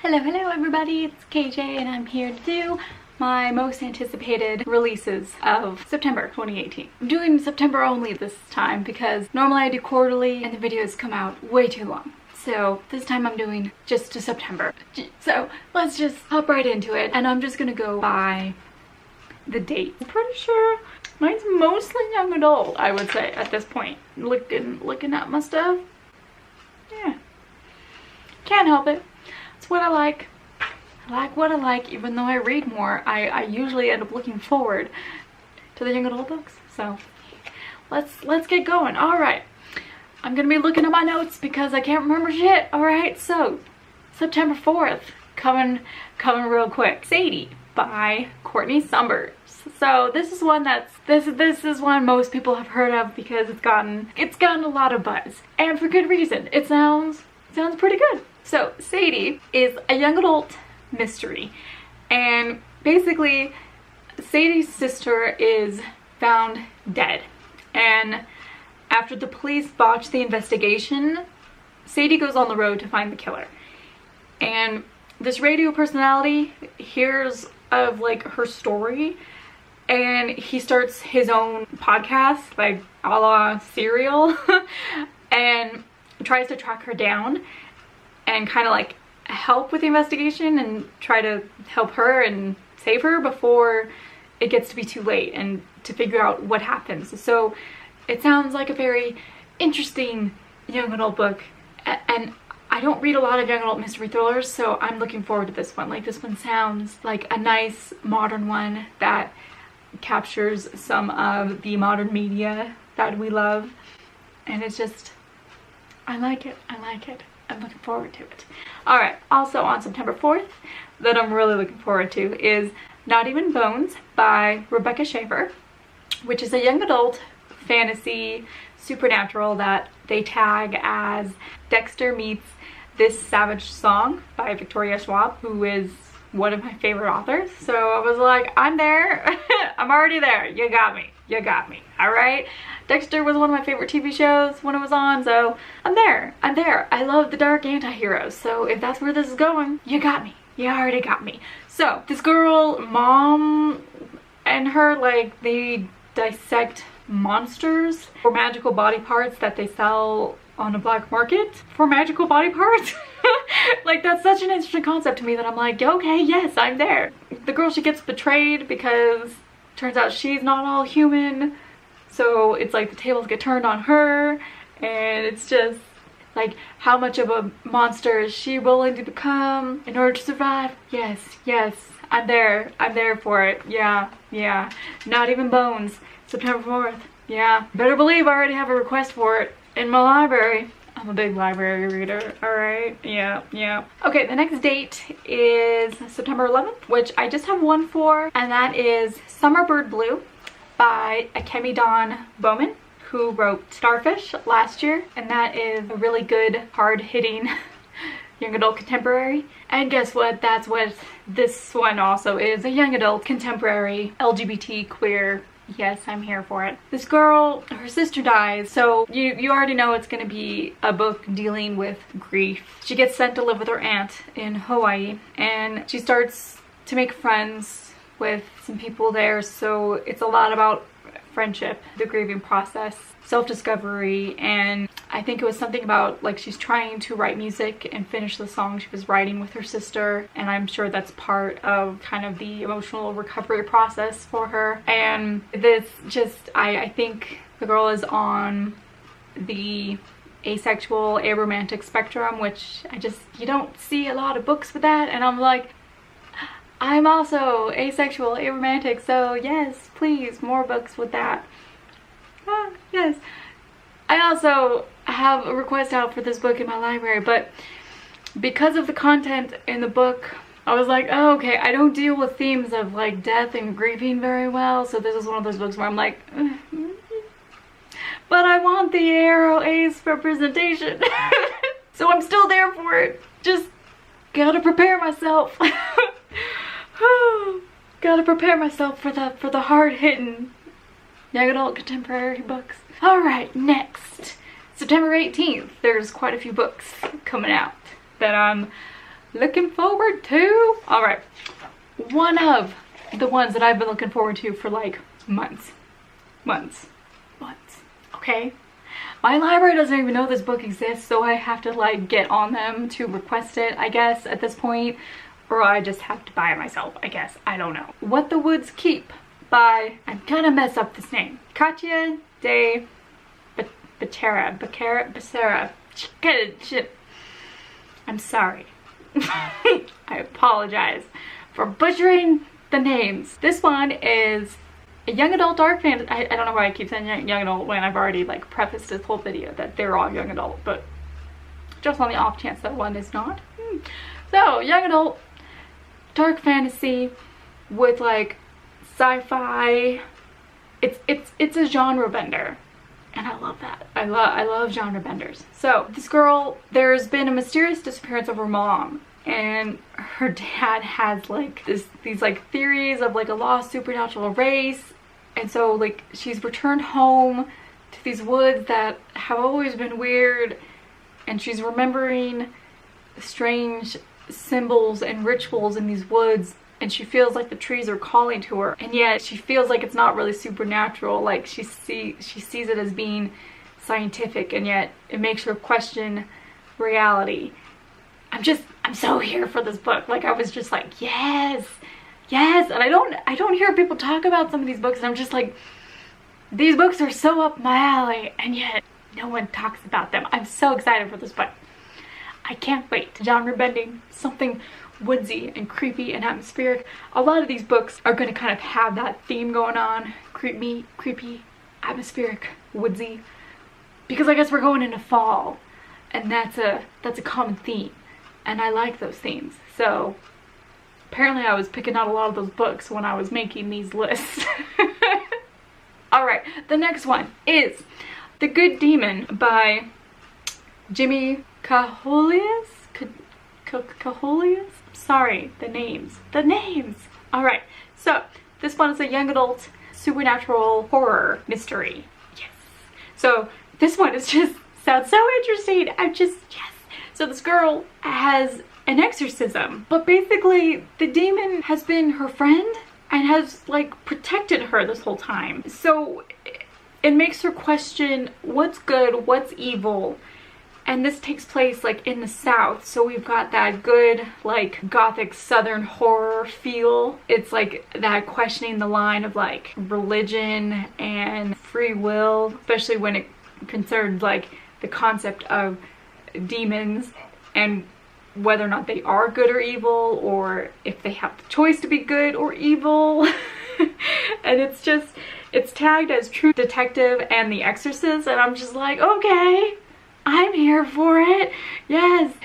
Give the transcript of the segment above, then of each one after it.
Hello everybody, it's KJ and I'm here to do my most anticipated releases of September 2018. I'm doing September only this time because normally I do quarterly and the videos come out way too long. So this time I'm doing just to September. So let's just hop right into it, and I'm just gonna go by the date. I'm pretty sure mine's mostly young adult, I would say, at this point. Looking at my stuff. Yeah. Can't help it. It's what I like. I like what I like. Even though I read more, I usually end up looking forward to the young adult books. So let's get going. Alright. I'm gonna be looking at my notes because I can't remember shit. Alright, so September 4th, coming real quick. Sadie by Courtney Summers. So this is one this is one most people have heard of because it's gotten a lot of buzz. And for good reason. It sounds pretty good. So Sadie is a young adult mystery, and basically Sadie's sister is found dead, and after the police botch the investigation, Sadie goes on the road to find the killer. And this radio personality hears of like her story, and he starts his own podcast, like a la Serial, and tries to track her down and kind of like help with the investigation and try to help her and save her before it gets to be too late and to figure out what happens. So it sounds like a very interesting young adult book, and I don't read a lot of young adult mystery thrillers, so I'm looking forward to this one. Like, this one sounds like a nice modern one that captures some of the modern media that we love, and it's just, I like it. I'm looking forward to it. Alright, also on September 4th, that I'm really looking forward to, is Not Even Bones by Rebecca Schaefer, which is a young adult fantasy supernatural that they tag as Dexter meets This Savage Song by Victoria Schwab, who is one of my favorite authors. So I was like, I'm there. I'm already there. You got me. Alright? Dexter was one of my favorite TV shows when it was on, so I'm there. I love the dark anti-heroes, so if that's where this is going, you got me. You already got me. So this girl, mom, and her, like, they dissect monsters for magical body parts that they sell on a black market for magical body parts. Like, that's such an interesting concept to me that I'm like, okay, yes, I'm there. The girl, she gets betrayed because turns out she's not all human, so it's like the tables get turned on her, and it's just like, how much of a monster is she willing to become in order to survive? Yes, I'm there for it. Yeah. Not Even Bones, September 4th. Yeah, better believe I already have a request for it in my library. I'm a big library reader. Alright, yeah. Okay, the next date is September 11th, which I just have one for, and that is Summerbird Blue by Akemi Dawn Bowman, who wrote Starfish last year, and that is a really good, hard-hitting young adult contemporary. And guess what? That's what this one also is, a young adult contemporary LGBT queer. Yes, I'm here for it. This girl, her sister dies, so you already know it's gonna be a book dealing with grief. She gets sent to live with her aunt in Hawaii, and she starts to make friends with some people there, so it's a lot about friendship, the grieving process, self-discovery, and I think it was something about, like, she's trying to write music and finish the song she was writing with her sister, and I'm sure that's part of kind of the emotional recovery process for her. And this just, I think the girl is on the asexual, aromantic spectrum, which you don't see a lot of books with that, and I'm like, I'm also asexual, aromantic, so yes, please, more books with that. Yes. I also have a request out for this book in my library, but because of the content in the book, I was like, oh, okay, I don't deal with themes of like death and grieving very well, so this is one of those books where I'm like, but I want the AroAce representation. So I'm still there for it. Just gotta prepare myself. Gotta prepare myself for the hard-hitting young adult contemporary books. Alright, next. September 18th. There's quite a few books coming out that I'm looking forward to. All right, one of the ones that I've been looking forward to for like months. Okay, my library doesn't even know this book exists, so I have to like get on them to request it, I guess, at this point, or I just have to buy it myself, I guess. I don't know. What the Woods Keep by, I'm gonna mess up this name, Katya de Becerra. I'm sorry. I apologize for butchering the names. This one is a young adult dark fantasy. I don't know why I keep saying young adult when I've already like prefaced this whole video that they're all young adult, but just on the off chance that one is not. So, young adult dark fantasy with like sci-fi. It's a genre bender, and I love that. I love genre benders. So this girl, there's been a mysterious disappearance of her mom, and her dad has like these like theories of like a lost supernatural race, and so like she's returned home to these woods that have always been weird, and she's remembering strange symbols and rituals in these woods, and she feels like the trees are calling to her, and yet she feels like it's not really supernatural. Like she sees it as being scientific, and yet it makes her question reality. I'm so here for this book. Like I was just like, yes, and I don't hear people talk about some of these books, and I'm just like, these books are so up my alley, and yet no one talks about them. I'm so excited for this book. I can't wait. Genre bending, something woodsy and creepy and atmospheric. A lot of these books are going to kind of have that theme going on. Creepy, atmospheric, woodsy. Because I guess we're going into fall, and that's a common theme. And I like those themes. So apparently I was picking out a lot of those books when I was making these lists. Alright, the next one is The Good Demon by Jimmy Cahulias? Cahulias? Sorry, the names. Alright, so this one is a young adult supernatural horror mystery. Yes. So this one is just sounds so interesting. Yes. So this girl has an exorcism, but basically the demon has been her friend and has like protected her this whole time. So it makes her question what's good, what's evil. And this takes place like in the South, so we've got that good like gothic southern horror feel. It's like that questioning the line of like religion and free will, especially when it concerns like the concept of demons and whether or not they are good or evil, or if they have the choice to be good or evil. And it's tagged as True Detective and The Exorcist, and I'm just like, okay, I'm here for it. Yes,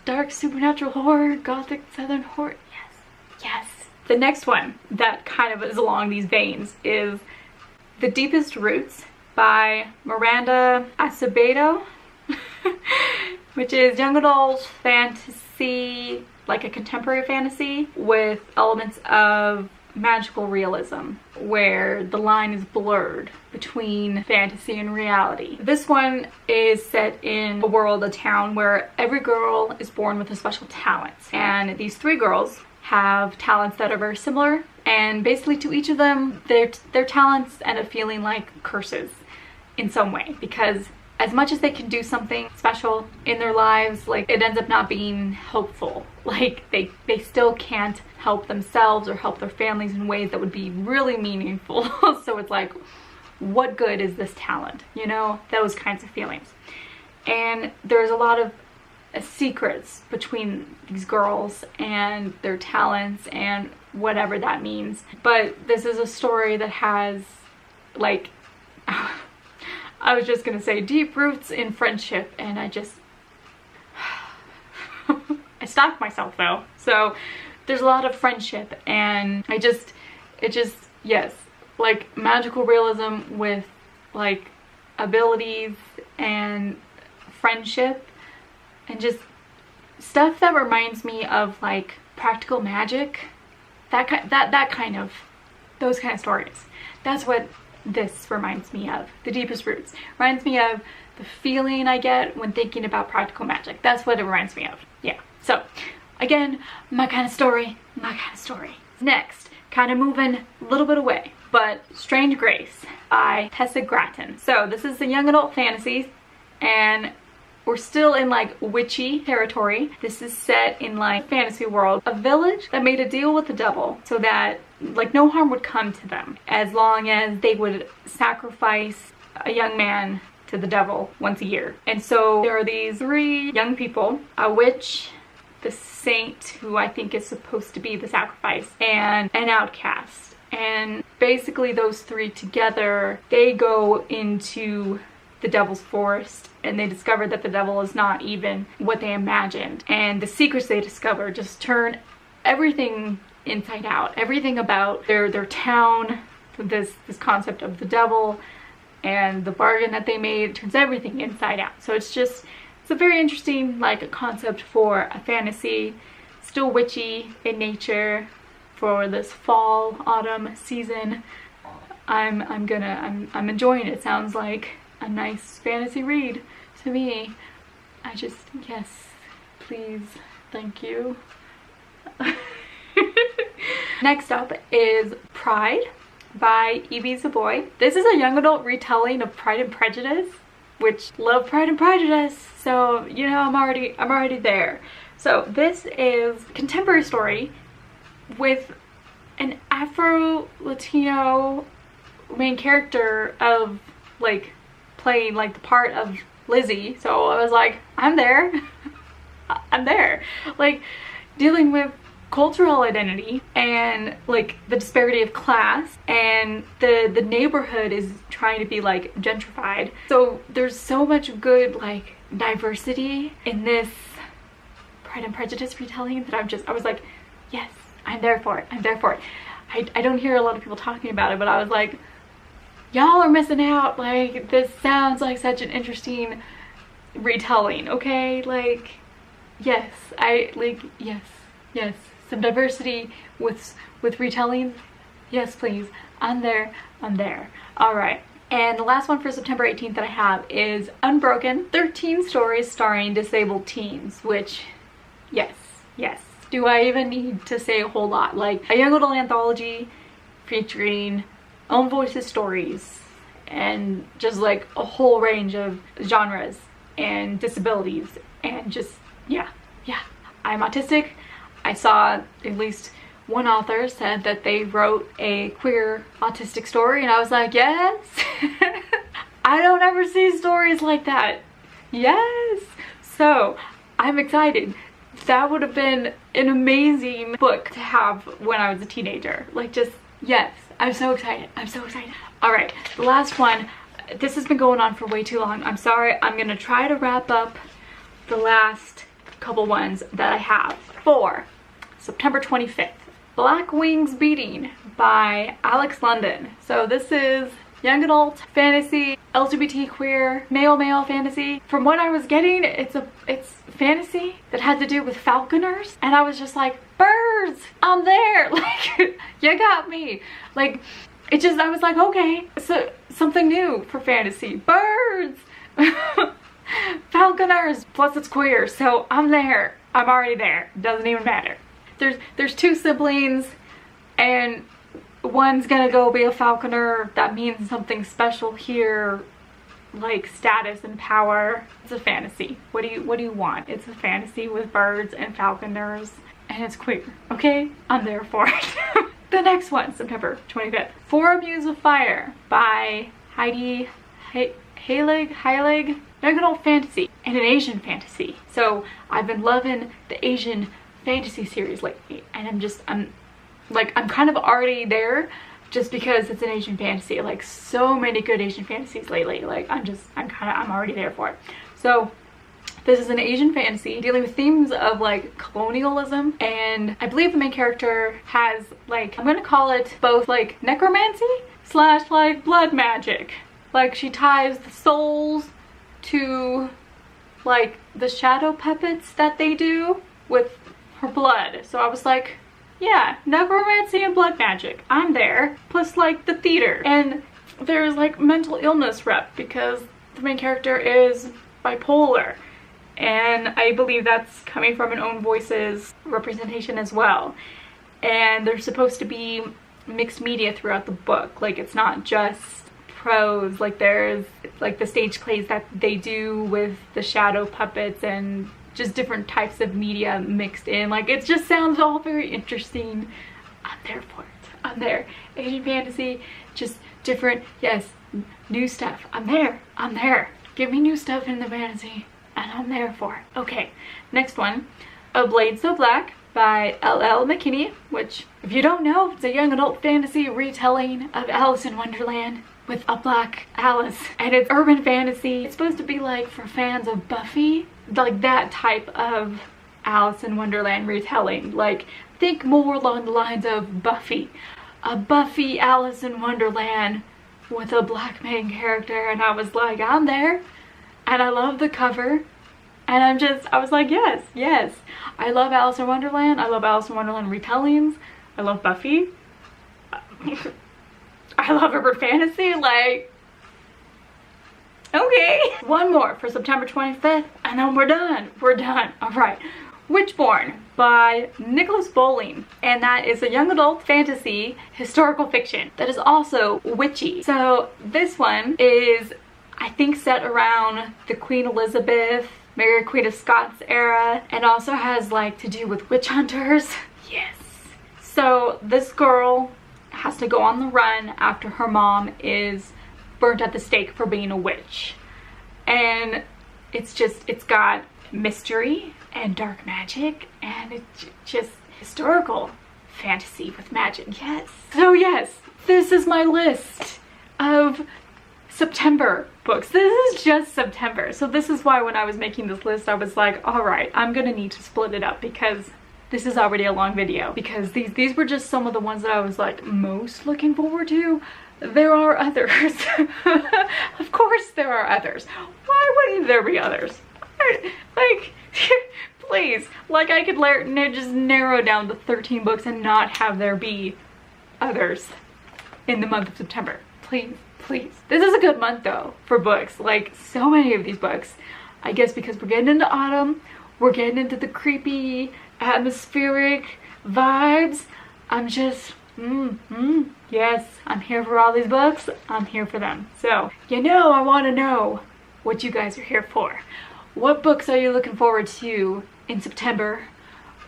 dark supernatural horror, gothic southern horror. Yes. The next one that kind of is along these veins is The Deepest Roots by Miranda Acevedo, which is young adult fantasy, like a contemporary fantasy with elements of magical realism where the line is blurred between fantasy and reality. This one is set in a world, a town, where every girl is born with a special talent, and these three girls have talents that are very similar, and basically to each of them their talents end up feeling like curses in some way, because as much as they can do something special in their lives, like it ends up not being hopeful. Like they still can't help themselves or help their families in ways that would be really meaningful. So it's like, what good is this talent? You know, those kinds of feelings. And there's a lot of secrets between these girls and their talents and whatever that means. But this is a story that has like I was just gonna say deep roots in friendship, and I stopped myself though. So there's a lot of friendship, and yes, like magical realism with like abilities and friendship, and just stuff that reminds me of like practical magic, those kind of stories. That's what this reminds me of. The Deepest Roots reminds me of the feeling I get when thinking about practical magic. That's what it reminds me of. Yeah. So Again, my kind of story, my kind of story. Next, kind of moving a little bit away, but Strange Grace by Tessa Gratton. So this is a young adult fantasy, and we're still in like witchy territory. This is set in like fantasy world. A village that made a deal with the devil so that like no harm would come to them as long as they would sacrifice a young man to the devil once a year. And so there are these 3 young people, a witch, the saint, who I think is supposed to be the sacrifice, and an outcast. And basically those 3 together, they go into the devil's forest and they discover that the devil is not even what they imagined. And the secrets they discover just turn everything inside out. Everything about their town, this concept of the devil and the bargain that they made, turns everything inside out. So it's a very interesting like concept for a fantasy, still witchy in nature for this fall autumn season. I'm enjoying it. It sounds like a nice fantasy read to me. Yes, please, thank you. Next up is Pride by Enby the Boy. This is a young adult retelling of Pride and Prejudice, which love Pride and Prejudice, so you know I'm already there. So this is a contemporary story with an Afro-Latino main character of like playing like the part of Lizzie. So I was like, I'm there. I'm there. Like dealing with cultural identity and like the disparity of class, and the neighborhood is trying to be like gentrified. So there's so much good like diversity in this Pride and Prejudice retelling that I was like, yes, I'm there for it. I'm there for it. I don't hear a lot of people talking about it, but I was like, y'all are missing out. Like, this sounds like such an interesting retelling, okay? Like, yes, yes, some diversity with retelling. Yes, please. I'm there. All right. And the last one for September 18th that I have is Unbroken, 13 stories starring disabled teens, which, yes. Do I even need to say a whole lot? Like, a young adult anthology featuring own voices stories and just like a whole range of genres and disabilities, and just yeah. I'm autistic. I saw at least one author said that they wrote a queer autistic story, and I was like, yes. I don't ever see stories like that. Yes. So I'm excited. That would have been an amazing book to have when I was a teenager. Like, just yes. I'm so excited. All right, the last one. This has been going on for way too long. I'm sorry. I'm gonna try to wrap up the last couple ones that I have for September 25th. Black Wings Beating by Alex London. So this is young adult fantasy, LGBT queer, male fantasy. From what I was getting, it's fantasy that had to do with falconers, and I was just like, birds, I'm there. Like, you got me. Like, it just, I was like, okay, so something new for fantasy. Birds. Falconers, plus it's queer, so I'm there. I'm already there. Doesn't even matter. There's 2 siblings, and one's gonna go be a falconer. That means something special here, like status and power. It's a fantasy. What do you want? It's a fantasy with birds and falconers, and it's queer. Okay, I'm there for it. The next one, September 25th. For Muse of Fire by Heidi Heilig. Young adult fantasy and an Asian fantasy. So I've been loving the Asian fantasy series lately, and I'm kind of already there just because it's an Asian fantasy. Like, so many good Asian fantasies lately. Like, I'm already there for it. So this is an Asian fantasy dealing with themes of like colonialism, and I believe the main character has like, I'm gonna call it both like necromancy / like blood magic. Like, she ties the souls to like the shadow puppets that they do with her blood. So I was like, yeah, necromancy and blood magic, I'm there. Plus like the theater, and there's like mental illness rep because the main character is bipolar, and I believe that's coming from an own voices representation as well. And there's supposed to be mixed media throughout the book. Like, it's not just prose. Like, there's like the stage plays that they do with the shadow puppets and just different types of media mixed in. Like, it just sounds all very interesting. I'm there for it. I'm there. Asian fantasy, just different, yes, new stuff. I'm there. I'm there. Give me new stuff in the fantasy, and I'm there for it. Okay, next one. A Blade So Black by L.L. McKinney, which, if you don't know, it's a young adult fantasy retelling of Alice in Wonderland with a black Alice. And it's urban fantasy. It's supposed to be like for fans of Buffy, like that type of Alice in Wonderland retelling. Like, think more along the lines of Buffy. A Buffy Alice in Wonderland with a black main character. And I was like, I'm there. And I love the cover. And I was like, yes, yes. I love Alice in Wonderland. I love Alice in Wonderland retellings. I love Buffy. I love urban fantasy. Like, okay. One more for September 25th, and then we're done. We're done. All right. Witchborn by Nicholas Bowling, and that is a young adult fantasy historical fiction that is also witchy. So this one is, I think, set around the Queen Elizabeth, Mary Queen of Scots era, and also has like to do with witch hunters. Yes. So this girl has to go on the run after her mom is burnt at the stake for being a witch. And it's got mystery and dark magic, and it's just historical fantasy with magic. Yes. So yes, this is my list of September books. This is just September. So this is why when I was making this list, I was like, all right, I'm gonna need to split it up because this is already a long video. Because these were just some of the ones that I was like most looking forward to. There are others. Of course there are others. Why wouldn't there be others? Like, please. Like, I could just narrow down the 13 books and not have there be others in the month of September. Please, please. This is a good month though for books. Like, so many of these books. I guess because we're getting into autumn, we're getting into the creepy, atmospheric vibes. I'm just, yes, I'm here for all these books. I'm here for them. So, I want to know what you guys are here for. What books are you looking forward to in September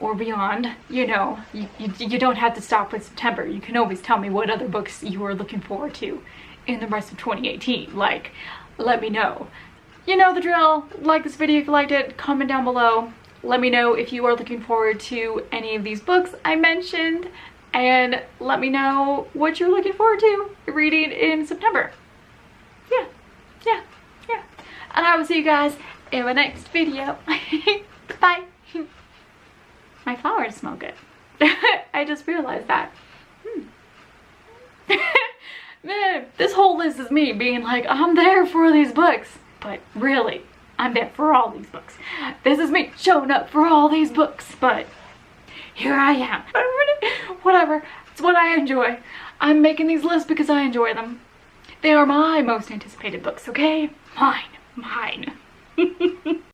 or beyond? You don't have to stop with September. You can always tell me what other books you are looking forward to in the rest of 2018. Like, let me know. You know the drill. Like this video if you liked it. Comment down below. Let me know if you are looking forward to any of these books I mentioned. And let me know what you're looking forward to reading in September. Yeah. And I will see you guys in my next video. Bye. My flowers smell good. I just realized that. Man, this whole list is me being like, I'm there for these books. But really, I'm there for all these books. This is me showing up for all these books. But here I am. Whatever. It's what I enjoy. I'm making these lists because I enjoy them. They are my most anticipated books, okay? Mine.